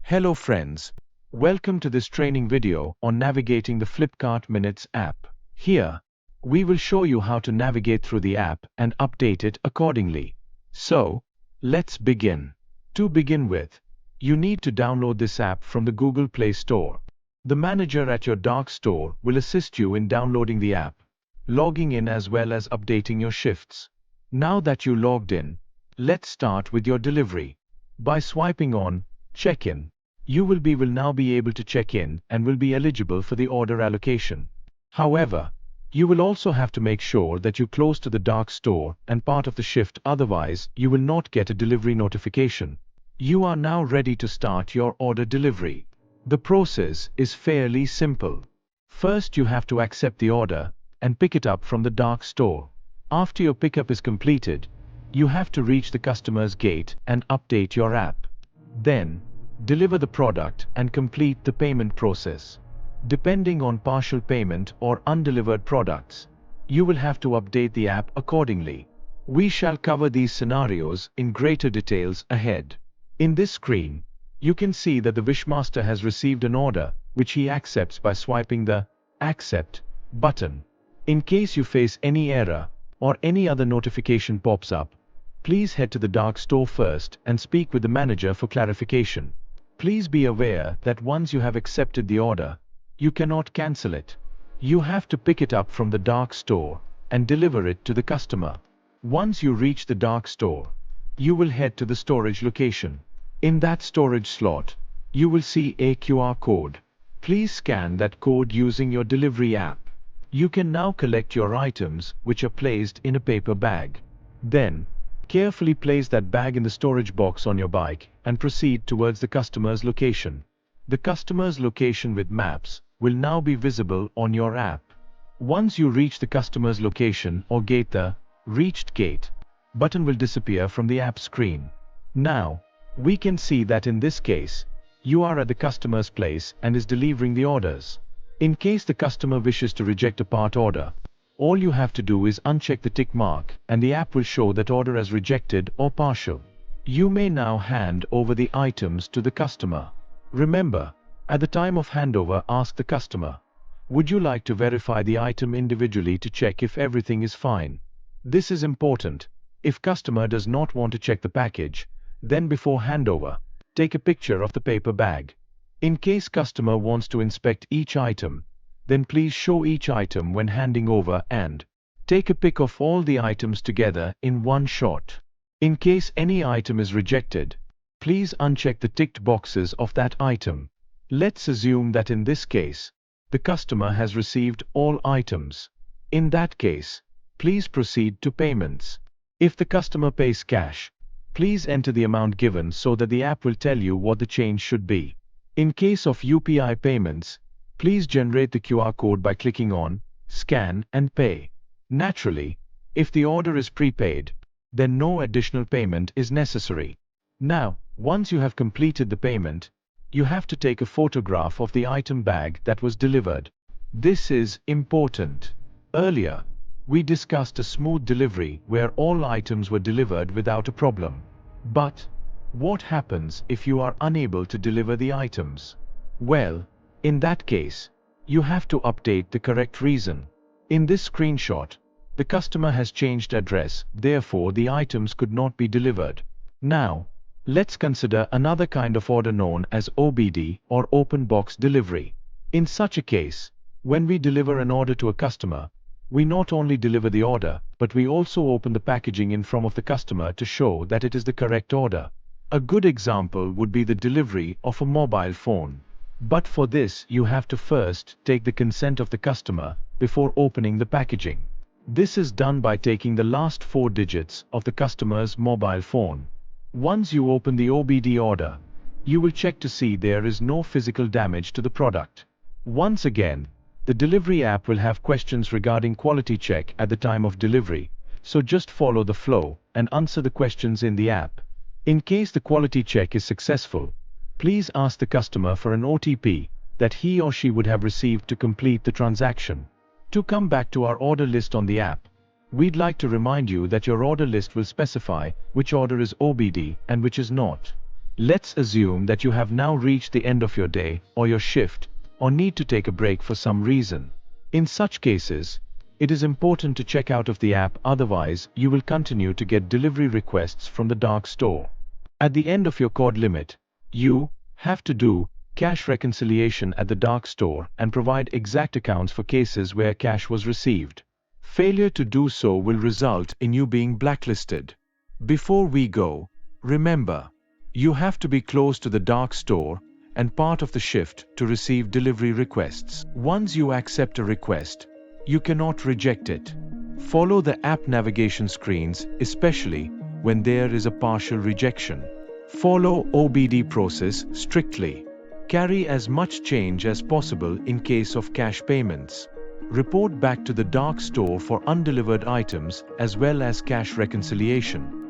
Hello friends, welcome to this training video on navigating the Flipkart Minutes app. Here, we will show you how to navigate through the app and update it accordingly. So, let's begin. To begin with, you need to download this app from the Google Play Store. The manager at your dark store will assist you in downloading the app, logging in as well as updating your shifts. Now that you logged in, let's start with your delivery. By swiping on Check-in, you will now be able to check in and will be eligible for the order allocation. However, you will also have to make sure that you close to the dark store and part of the shift, otherwise you will not get a delivery notification. You are now ready to start your order delivery. The process is fairly simple. First you have to accept the order and pick it up from the dark store. After your pickup is completed, you have to reach the customer's gate and update your app. Then, deliver the product and complete the payment process. Depending on partial payment or undelivered products, you will have to update the app accordingly. We shall cover these scenarios in greater details ahead. In this screen, you can see that the Wishmaster has received an order, which he accepts by swiping the Accept button. In case you face any error or any other notification pops up, please head to the dark store first and speak with the manager for clarification. Please be aware that once you have accepted the order, you cannot cancel it. You have to pick it up from the dark store and deliver it to the customer. Once you reach the dark store, you will head to the storage location. In that storage slot, you will see a QR code. Please scan that code using your delivery app. You can now collect your items, which are placed in a paper bag. Then, carefully place that bag in the storage box on your bike and proceed towards the customer's location. The customer's location with maps will now be visible on your app. Once you reach the customer's location or gate, the Reached Gate button will disappear from the app screen. Now, we can see that in this case, you are at the customer's place and is delivering the orders. In case the customer wishes to reject a part order, all you have to do is uncheck the tick mark and the app will show that order as rejected or partial. You may now hand over the items to the customer. Remember, at the time of handover, ask the customer, would you like to verify the item individually to check if everything is fine? This is important. If customer does not want to check the package, then before handover, take a picture of the paper bag. In case customer wants to inspect each item, then please show each item when handing over and take a pic of all the items together in one shot. In case any item is rejected, please uncheck the ticked boxes of that item. Let's assume that in this case, the customer has received all items. In that case, please proceed to payments. If the customer pays cash, please enter the amount given so that the app will tell you what the change should be. In case of UPI payments, please generate the QR code by clicking on Scan and Pay. Naturally, if the order is prepaid, then no additional payment is necessary. Now, once you have completed the payment, you have to take a photograph of the item bag that was delivered. This is important. Earlier, we discussed a smooth delivery where all items were delivered without a problem. But what happens if you are unable to deliver the items? Well, in that case, you have to update the correct reason. In this screenshot, the customer has changed address, therefore the items could not be delivered. Now, let's consider another kind of order known as OBD or open box delivery. In such a case, when we deliver an order to a customer, we not only deliver the order, but we also open the packaging in front of the customer to show that it is the correct order. A good example would be the delivery of a mobile phone. But for this, you have to first take the consent of the customer before opening the packaging. This is done by taking the last 4 digits of the customer's mobile phone. Once you open the OBD order, you will check to see there is no physical damage to the product. Once again, the delivery app will have questions regarding quality check at the time of delivery, so just follow the flow and answer the questions in the app. In case the quality check is successful, please ask the customer for an OTP that he or she would have received to complete the transaction. To come back to our order list on the app, we'd like to remind you that your order list will specify which order is OBD and which is not. Let's assume that you have now reached the end of your day or your shift, or need to take a break for some reason. In such cases, it is important to check out of the app, otherwise you will continue to get delivery requests from the dark store. At the end of your code limit, you have to do cash reconciliation at the dark store and provide exact accounts for cases where cash was received. Failure to do so will result in you being blacklisted. Before we go, remember, you have to be close to the dark store and part of the shift to receive delivery requests. Once you accept a request, you cannot reject it. Follow the app navigation screens, especially when there is a partial rejection. Follow OBD process strictly. Carry as much change as possible in case of cash payments. Report back to the dark store for undelivered items as well as cash reconciliation.